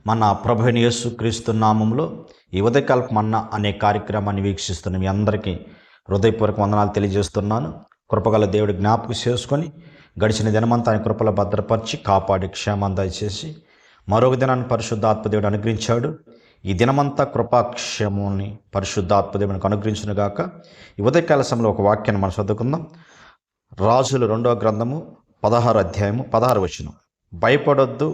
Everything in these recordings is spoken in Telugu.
మన ప్రభువైన యేసుక్రీస్తు నామంలో ఈ ఉదయకాలపు మన్నా అనే కార్యక్రమాన్ని వీక్షిస్తున్న మీ అందరికీ హృదయపూర్వక వందనాలు తెలియజేస్తున్నాను. కృపగల దేవుడు జ్ఞాపకం చేసుకొని గడిచిన దినమంతా ఆయన కృపలో భద్రపరిచి కాపాడి క్షేమం దయచేసి మరొక దినాన్ని పరిశుద్ధాత్మదేవుడు అనుగ్రహించాడు. ఈ దినమంతా కృపాక్షేమాన్ని పరిశుద్ధాత్మదేవునికి అనుగ్రహించునుగాక. ఈ ఉదయకాల సమయంలో ఒక వాక్యాన్ని మనం చదువుకుందాం. రాజులు 2వ గ్రంథము 16వ అధ్యాయము 16వ వచనం. భయపడొద్దు,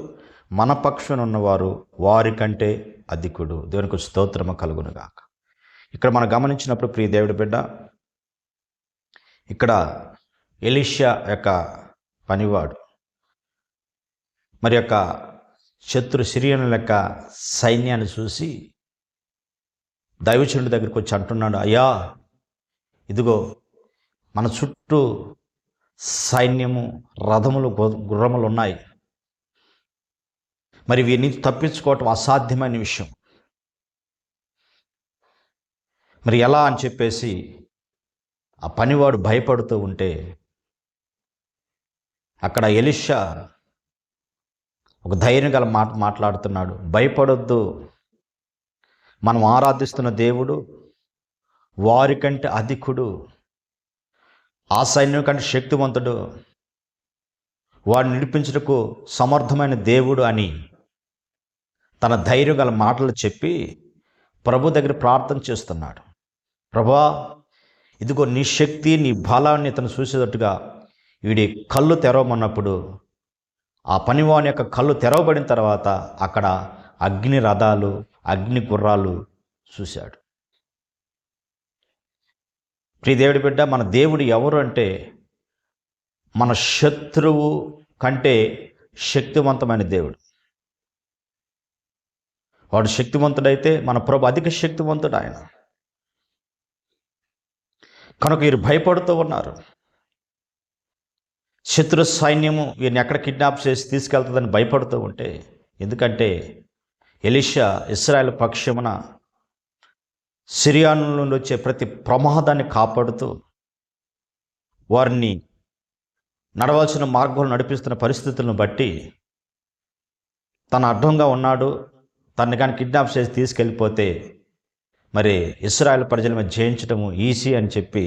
మన పక్షున ఉన్నవారు వారికంటే అధికుడు. దేవునికి స్తోత్రము కలుగునుగాక. ఇక్కడ మనం గమనించినప్పుడు ప్రియ దేవుడి బిడ్డ, ఇక్కడ ఎలీషా యొక్క పనివాడు మరి యొక్క శత్రు సిరియనుల యొక్క సైన్యాన్ని చూసి దైవజనుడి దగ్గరికి వచ్చి అంటున్నాడు, అయ్యా ఇదిగో మన చుట్టూ సైన్యము, రథములు, గుర్రములు ఉన్నాయి. మరి వీరి నుంచి తప్పించుకోవటం అసాధ్యమైన విషయం. మరి ఎలా అని చెప్పేసి ఆ పనివాడు భయపడుతూ ఉంటే అక్కడ ఎలీషా ఒక ధైర్యం గల మాట మాట్లాడుతున్నాడు. భయపడొద్దు, మనం ఆరాధిస్తున్న దేవుడు వారికంటే అధికుడు, ఆ సైన్యం కంటే శక్తివంతుడు, వాడిని నడిపించుటకు సమర్థమైన దేవుడు అని తన ధైర్యం గల మాటలు చెప్పి ప్రభు దగ్గర ప్రార్థన చేస్తున్నాడు. ప్రభువా, ఇదిగో నీ శక్తి, నీ బలాన్ని ఇతను చూసేటట్టుగా వీడి కళ్ళు తెరవమన్నప్పుడు ఆ పనివాని యొక్క కళ్ళు తెరవబడిన తర్వాత అక్కడ అగ్ని రథాలు, అగ్ని గుర్రాలు చూశాడు. ప్రియ దేవుడి బిడ్డ, మన దేవుడు ఎవరు అంటే మన శత్రువు కంటే శక్తివంతమైన దేవుడు. వాడు శక్తివంతుడైతే మన ప్రభు అధిక శక్తివంతుడు ఆయన. కనుక వీరు భయపడుతూ ఉన్నారు. శత్రు సైన్యము వీరిని ఎక్కడ కిడ్నాప్ చేసి తీసుకెళ్తుందని భయపడుతూ ఉంటే, ఎందుకంటే ఎలీషా ఇశ్రాయేలు పక్షమున సిరియాను నుండి వచ్చే ప్రతి ప్రమాదాన్ని కాపాడుతూ వారిని నడవాల్సిన మార్గంలో నడిపిస్తున్న పరిస్థితులను బట్టి తన అడ్డంగా ఉన్నాడు. తనని కానీ కిడ్నాప్ చేసి తీసుకెళ్ళిపోతే మరి ఇశ్రాయేలు ప్రజల మీద జయించడము ఈజీ అని చెప్పి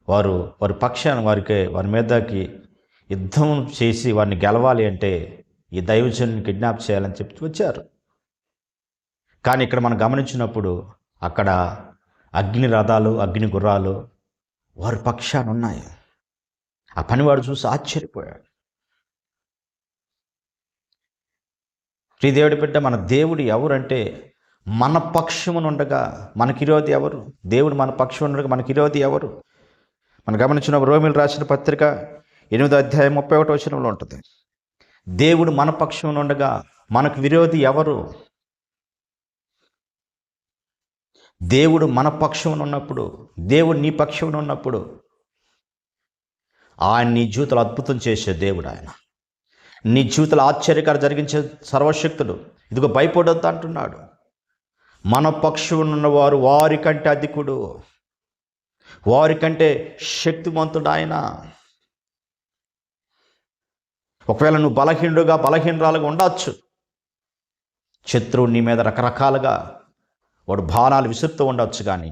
వారి పక్షాన వారి మీదకి యుద్ధం చేసి వారిని గెలవాలి అంటే ఈ దైవజనుని కిడ్నాప్ చేయాలని చెప్పి వచ్చారు. కానీ ఇక్కడ మనం గమనించినప్పుడు అక్కడ అగ్ని రథాలు, అగ్ని గుర్రాలు వారి పక్షాన ఉన్నాయి. ఆ పనివాడు చూసి ఆశ్చర్యపోయాడు. శ్రీదేవుడి బిడ్డ, మన దేవుడు ఎవరంటే మన పక్షమునుండగా మనకి విరోధి ఎవరు? దేవుడు మన పక్షమునుండగా మనకి విరోధి ఎవరు? మనం గమనించిన రోమిలు రాసిన పత్రిక 8వ అధ్యాయం 31వ వచనంలో ఉంటుంది. దేవుడు మన పక్షమునుండగా మనకు విరోధి ఎవరు? దేవుడు మన పక్షమున ఉన్నప్పుడు, దేవుడు నీ పక్షమున ఉన్నప్పుడు ఆయన నీ జీవితంలో అద్భుతం చేసే దేవుడు. ఆయన నీ జీవితంలో ఆశ్చర్యకారం జరిగించే సర్వశక్తుడు. ఇదిగో భయపడొద్దు అంటున్నాడు. మన పక్షమున ఉన్నవారు వారికంటే అధికుడు, వారికంటే శక్తివంతుడు ఆయన. ఒకవేళ నువ్వు బలహీనరాలుగా ఉండవచ్చు. శత్రువు నీ మీద రకరకాలుగా వాడు బాణాలు విసురుతూ ఉండవచ్చు. కానీ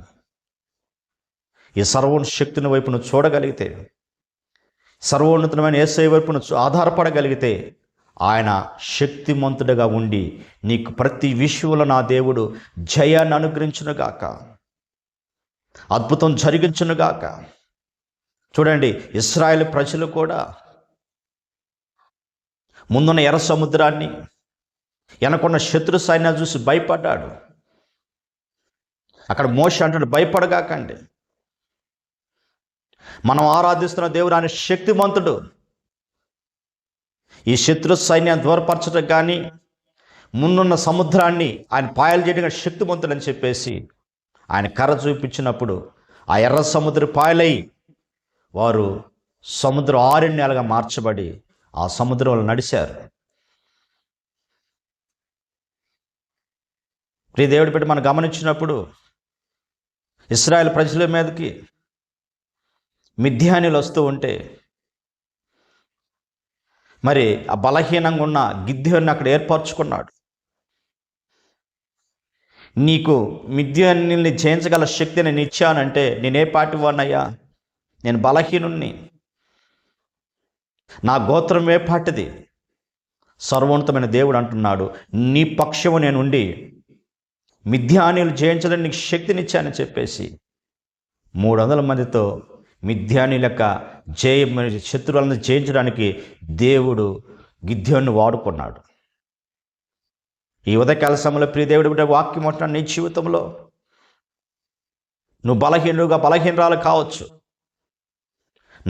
ఈ సర్వోన్నత శక్తిని వైపు నువ్వు చూడగలిగితే, సర్వోన్నతమైన యేసయ్య వైపు నువ్వు ఆధారపడగలిగితే, ఆయన శక్తిమంతుడిగా ఉండి నీకు ప్రతి విషయంలో నా దేవుడు జయాన్ని అనుగ్రహించునుగాక, అద్భుతం జరిగించునుగాక. చూడండి, ఇశ్రాయేలు ప్రజలు కూడా ముందున్న ఎర్ర సముద్రాన్ని, వెనకున్న శత్రు సైన్యాన్ని చూసి భయపడ్డాడు. అక్కడ మోషే అంటాడు, భయపడగాకండి, మనం ఆరాధిస్తున్న దేవుడు ఆయన శక్తిమంతుడు. ఈ శత్రు సైన్యాన్ని దూరపరచడం కానీ ముందున్న సముద్రాన్ని ఆయన పాయలు చేయడం శక్తిమంతుడు అని చెప్పేసి ఆయన కర్ర చూపించినప్పుడు ఆ ఎర్ర సముద్ర పాయలై వారు సముద్రం ఆరణ్యాలుగా మార్చబడి ఆ సముద్రంలో నడిచారు. ప్రియ దేవుడి పెట్టి మనం గమనించినప్పుడు ఇశ్రాయేలు ప్రజల మీదకి మిద్యానీలు వస్తూ ఉంటే మరి ఆ బలహీనంగా ఉన్న గిద్యోన్ని అక్కడ ఏర్పరచుకున్నాడు. నీకు మిద్యాన్ని జయించగల శక్తి నేను ఇచ్చానంటే నేనే పాటి వాడినయ్యా, నేను బలహీనుణ్ణి, నా గోత్రం ఏ పాటిది. సర్వోన్నతమైన దేవుడు అంటున్నాడు, నీ పక్షము నేను ఉండి మిద్యానీయులు జయించడానికి నీకు శక్తినిచ్చానని చెప్పేసి 300 మందితో మిద్యానీయుల యొక్క శత్రువులను జయించడానికి దేవుడు గిద్యోన్ని వాడుకున్నాడు. ఈ ఉదయకాల సమయంలో ప్రియ దేవుడి బిడ్డ వాక్యం అంటున్నాడు, నీ జీవితంలో నువ్వు బలహీనరాలు కావచ్చు,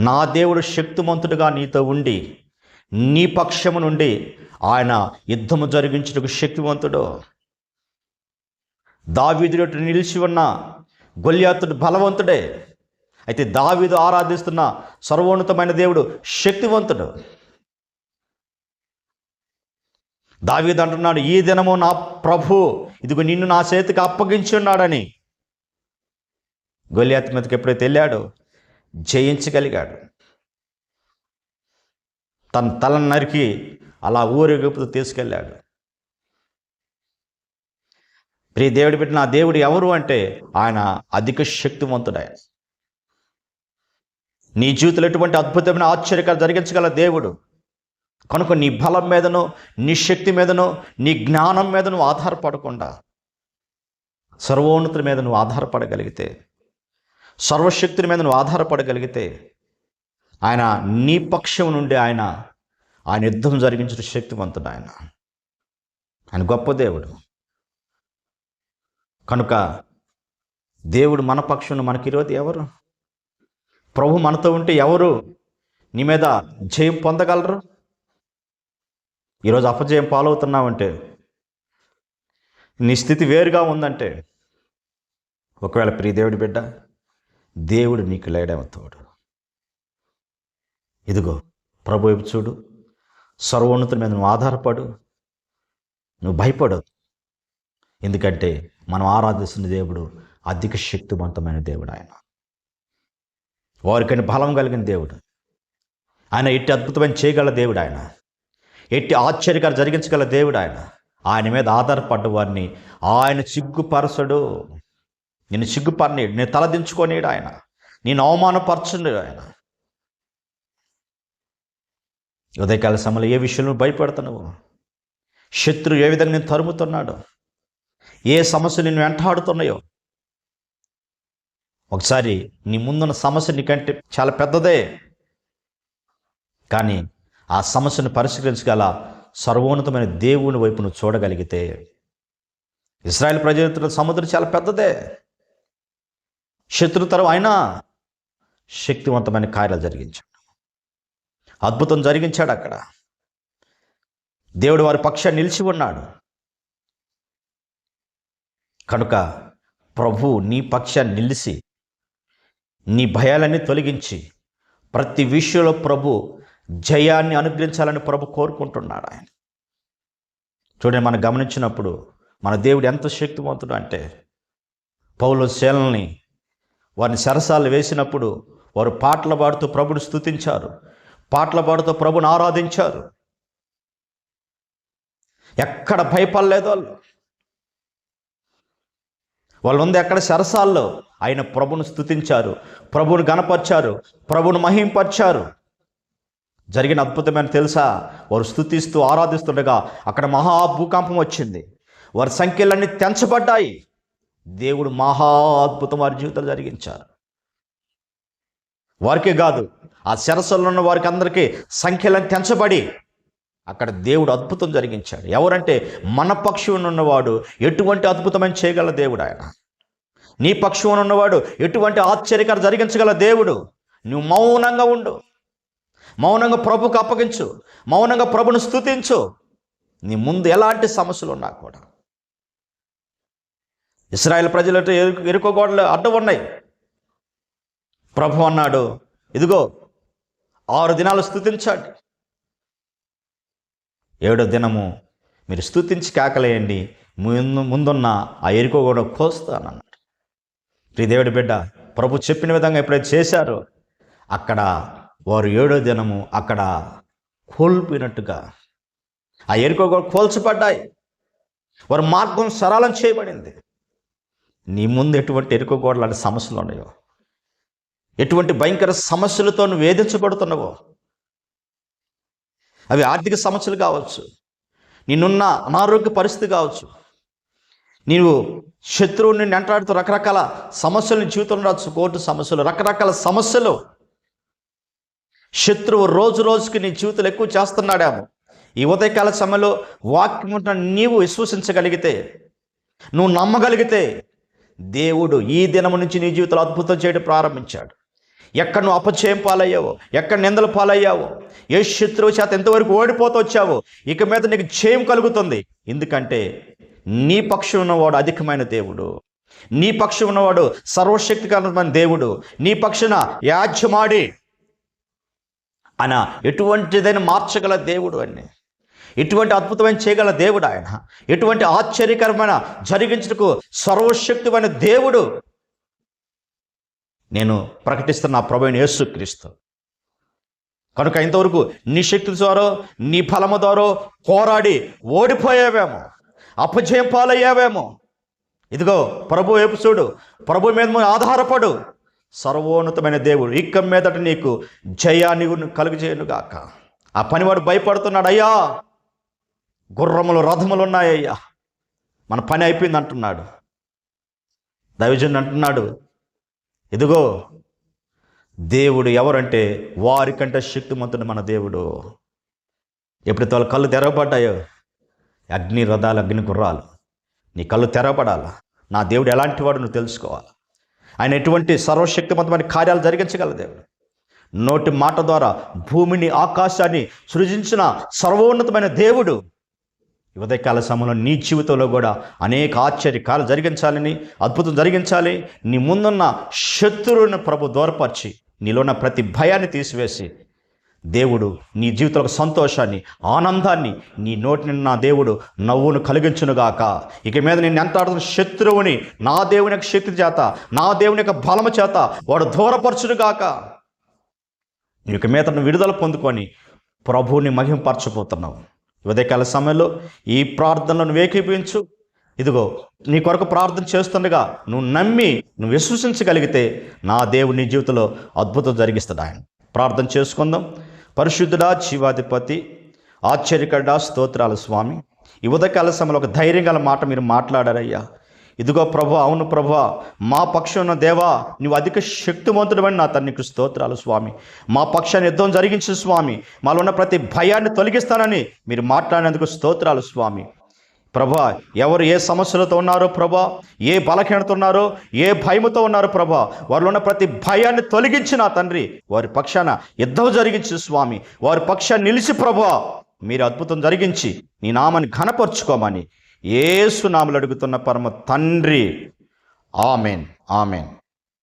నా దేవుడు శక్తిమంతుడుగా నీతో ఉండి నీ పక్షము నుండి ఆయన యుద్ధము జరిగించుటకు శక్తివంతుడు. దావీదు ఎదుట నిలిచి ఉన్న గొల్యాతుడు బలవంతుడే, అయితే దావీదు ఆరాధిస్తున్న సర్వోన్నతమైన దేవుడు శక్తివంతుడు. దావీదు అంటున్నాడు, ఈ దినము నా ప్రభు ఇదిగో నిన్ను నా చేతికి అప్పగించి ఉన్నాడని. గొల్యాతు మీదకి ఎప్పుడైతే వెళ్ళాడో జయించగలిగాడు. తన తలను నరికి అలా ఊరేగింపుతో తీసుకెళ్ళాడు. ప్రియ దేవుడి బిడ్డ, నా దేవుడు ఎవరు అంటే ఆయన అధిక శక్తివంతుడు. ఆయన నీ జీవితంలో ఎటువంటి అద్భుతమైన ఆశ్చర్యకాలు జరిగించగల దేవుడు. కనుక నీ బలం మీదనో, నీ శక్తి మీదనో, నీ జ్ఞానం మీద నువ్వు ఆధారపడకుండా సర్వోన్నతుల మీద నువ్వు ఆధారపడగలిగితే, సర్వశక్తుల మీద నువ్వు ఆధారపడగలిగితే ఆయన నీ పక్షం నుండి ఆయన యుద్ధం జరిగించిన శక్తివంతుడు. ఆయన గొప్ప దేవుడు. కనుక దేవుడు మన పక్షంలో మనకి ఈరోజు ఎవరు? ప్రభు మనతో ఉంటే ఎవరు నీ మీద జయం పొందగలరు? ఈరోజు అపజయం పాలవుతున్నావంటే, నీ స్థితి వేరుగా ఉందంటే, ఒకవేళ ప్రియ దేవుడి బిడ్డ, దేవుడు నీకు లేడవుతాడు. ఇదిగో ప్రభు వైపు చూడు, సర్వోన్నతుల మీద నువ్వు ఆధారపడు, నువ్వు భయపడవు. ఎందుకంటే మనం ఆరాధిస్తున్న దేవుడు అధిక శక్తివంతమైన దేవుడు. ఆయన వారికని బలం కలిగిన దేవుడు. ఆయన ఎట్టి అద్భుతమైన చేయగల దేవుడు. ఆయన ఎట్టి ఆశ్చర్యకాలు జరిగించగల దేవుడు. ఆయన మీద ఆధారపడ్డ వారిని ఆయన సిగ్గుపరచడు. నేను సిగ్గుపరనీడు, నేను తలదించుకోనీడు, ఆయన నేను అవమానపరచుడు. ఆయన ఉదయకాల సమయంలో ఏ విషయంలో భయపడుతున్నావు? శత్రువు ఏ విధంగా నేను తరుముతున్నాడు? ఏ సమస్యలు నిన్ను వెంటాడుతున్నాయో? ఒకసారి నీ ముందున్న సమస్య నీకంటే చాలా పెద్దదే, కానీ ఆ సమస్యను పరిష్కరించగల సర్వోన్నతమైన దేవుని వైపు నువ్వు చూడగలిగితే, ఇశ్రాయేలు ప్రజల సముద్రం చాలా పెద్దదే, శత్రుతరం అయినా శక్తివంతమైన కార్యాలు జరిగించాడు, అద్భుతం జరిగించాడు. అక్కడ దేవుడు వారి పక్షాన్ని నిలిచి ఉన్నాడు. కనుక ప్రభు నీ పక్షాన్ని నిలిచి నీ భయాలన్నీ తొలగించి ప్రతి విషయంలో ప్రభు జయాన్ని అనుగ్రహించాలని ప్రభు కోరుకుంటున్నాడు. ఆయన చూడండి, మనం గమనించినప్పుడు మన దేవుడు ఎంత శక్తివంతుడు అంటే, పౌలు శీలని వారిని సరసాలు వేసినప్పుడు వారు పాటలు పాడుతూ ప్రభుని స్తుతించారు, పాటలు పాడుతూ ప్రభుని ఆరాధించారు. ఎక్కడ భయపడలేదు వాళ్ళు ఉంది. ఎక్కడ సరసాల్లో ఆయన ప్రభుని స్తుతించారు, ప్రభుని గణపరిచారు, ప్రభుని మహింపరిచారు. జరిగిన అద్భుతమైన తెలుసా? వారు స్తుతిస్తూ ఆరాధిస్తుండగా అక్కడ మహా భూకంపం వచ్చింది. వారి సంఖ్యలన్నీ తెంచబడ్డాయి. దేవుడు మహా అద్భుతం వారి జీవితాలు జరిగించారు. వారికే కాదు, ఆ సరస్సులో ఉన్న వారికి అందరికీ సంఖ్యలను తెంచబడి అక్కడ దేవుడు అద్భుతం జరిగించాడు. ఎవరంటే మన పక్షువున ఉన్నవాడు ఎటువంటి అద్భుతమైన చేయగల దేవుడు. ఆయన నీ పక్షువున ఉన్నవాడు ఎటువంటి ఆశ్చర్యకరం జరిగించగల దేవుడు. నువ్వు మౌనంగా ఉండు, మౌనంగా ప్రభుకు అప్పగించు, మౌనంగా ప్రభును స్తుతించు. నీ ముందు ఎలాంటి సమస్యలు ఉన్నా కూడా. ఇశ్రాయేలు ప్రజలతో ఎరుకో గోడలు అడ్డం ఉన్నాయి. ప్రభు అన్నాడు, ఇదిగో 6 దినాలు స్తుతించండి, 7వ దినము మీరు స్తుతించి కేకలేయండి, ముందున్న ఆ ఎరుకో గోడ కోస్తానన్నాడు. ప్రియ దేవుడి బిడ్డ, ప్రభు చెప్పిన విధంగా ఎప్పుడైతే చేశారో అక్కడ వారు 7వ దినము అక్కడ కోల్పోయినట్టుగా ఆ ఎరుకో గోడ కోల్చబడ్డాయి. వారి మార్గం సరళం చేయబడింది. నీ ముందు ఎటువంటి ఎరుకగోడ లాంటి సమస్యలు ఉన్నాయో, ఎటువంటి భయంకర సమస్యలతో నువ్వు వేధించబడుతున్నావో, అవి ఆర్థిక సమస్యలు కావచ్చు, నిన్నున్న అనారోగ్య పరిస్థితి కావచ్చు, నీవు శత్రువుని వెంటాడుతూ రకరకాల సమస్యలు నీ జీవితంలో రావచ్చు, కోర్టు సమస్యలు, రకరకాల సమస్యలు. శత్రువు రోజు రోజుకి నీ జీవితంలో ఎక్కువ చేస్తున్నాడేమో. ఈ ఉదయకాల సమయంలో వాక్యం నీవు విశ్వసించగలిగితే, నువ్వు నమ్మగలిగితే, దేవుడు ఈ దినము నుంచి నీ జీవితంలో అద్భుతం చేయడం ప్రారంభించాడు. ఎక్కడ నువ్వు అపజయం పాలయ్యావో, ఎక్కడ నిందలు పాలయ్యావో, ఏ శత్రువు చేత ఎంతవరకు ఓడిపోతూ వచ్చావో, ఇక మీద నీకు జయం కలుగుతుంది. ఎందుకంటే నీ పక్షం ఉన్నవాడు అధికమైన దేవుడు, నీ పక్షం ఉన్నవాడు సర్వశక్తికరమైన దేవుడు, నీ పక్షాన యాజ్యమాడి ఆయన ఎటువంటిదైనా మార్చగల దేవుడు, అని ఎటువంటి అద్భుతమైన చేయగల దేవుడు ఆయన, ఎటువంటి ఆశ్చర్యకరమైన జరిగించటకు సర్వశక్తిమైన దేవుడు. నేను ప్రకటిస్తున్న ప్రభువైన యేసుక్రీస్తు. కనుక ఇంతవరకు నీ శక్తి ద్వారా, నీ బలము ద్వారా పోరాడి ఓడిపోయావేమో, అపజయం పాలయ్యావేమో, ఇదిగో ప్రభు వైపు చూడు, ప్రభు మీద ఆధారపడు. సర్వోన్నతమైన దేవుడు ఇక మీదట నీకు జయాన్ని కలుగజేయునుగాక. ఆ పనివాడు భయపడుతున్నాడు, అయ్యా గుర్రములు రథములు ఉన్నాయ్యా, మన పని అయిపోయింది అంటున్నాడు. దైవజనుడు అంటున్నాడు, ఇదిగో దేవుడు ఎవరంటే వారికంటే శక్తిమంతుడు మన దేవుడు. ఎప్పుడైతే వాళ్ళ కళ్ళు తెరవబడ్డాయో, అగ్ని రథాలు, అగ్ని గుర్రాలు, నీ కళ్ళు తెరవబడాలా. నా దేవుడు ఎలాంటి వాడు నువ్వు తెలుసుకోవాలి. ఆయన ఎటువంటి సర్వశక్తివంతమైన కార్యాలు జరిగించగల దేవుడు. నోటి మాట ద్వారా భూమిని ఆకాశాన్ని సృజించిన సర్వోన్నతమైన దేవుడు. ఉదయకాల సమయంలో నీ జీవితంలో కూడా అనేక ఆశ్చర్యకాలు జరిగించాలని, అద్భుతం జరిగించాలి. నీ ముందున్న శత్రువులను ప్రభు దూరపరిచి నీలో ఉన్న ప్రతి భయాన్ని తీసివేసి దేవుడు నీ జీవితంలో సంతోషాన్ని, ఆనందాన్ని, నీ నోటి నిన్న దేవుడు నవ్వును కలిగించునుగాక. ఇక మీద నేను ఎంతాడుతున్న శత్రువుని నా దేవుని యొక్క శక్తి చేత, నా దేవుని యొక్క బలము చేత వాడు దూరపరచునుగాక. ఇక మీద నువ్వు విడుదల పొందుకొని ప్రభువుని మహింపరచబోతున్నావు. ఉదయకాల సమయంలో ఈ ప్రార్థనలో నువ్వు ఏకీభవించు. ఇదిగో నీ కొరకు ప్రార్థన చేస్తుండగా నువ్వు నమ్మి, నువ్వు విశ్వసించగలిగితే నా దేవుని నీ జీవితంలో అద్భుతం జరిగిస్తాడు ఆయన. ప్రార్థన చేసుకుందాం. పరిశుద్ధుడా, జీవాధిపతి, ఆశ్చర్యకరుడా, స్తోత్రాలు స్వామి. ఈ ఉదయకాల సమయంలో ఒక ధైర్యం గల మాట మీరు మాట్లాడారయ్యా. ఇదిగో ప్రభా, అవును ప్రభా, మా పక్షం ఉన్న దేవా, నువ్వు అధిక శక్తివంతుడని నా తండ్రికి స్తోత్రాలు స్వామి. మా పక్షాన్ని యుద్ధం జరిగించు స్వామి. మాలో ఉన్న ప్రతి భయాన్ని తొలగిస్తానని మీరు మాట్లాడినందుకు స్తోత్రాలు స్వామి. ప్రభా, ఎవరు ఏ సమస్యలతో ఉన్నారో ప్రభా, ఏ బలహీనత ఉన్నారో, ఏ భయముతో ఉన్నారో ప్రభా, వారిలో ఉన్న ప్రతి భయాన్ని తొలగించిన తండ్రి, వారి పక్షాన యుద్ధం జరిగించు స్వామి. వారి పక్షాన్ని నిలిచి ప్రభా మీరు అద్భుతం జరిగించి నీ నామాన్ని ఘనపరుచుకోమని యేసు నామములో అడుగుతున్న పరమ తండ్రి. Amen, amen.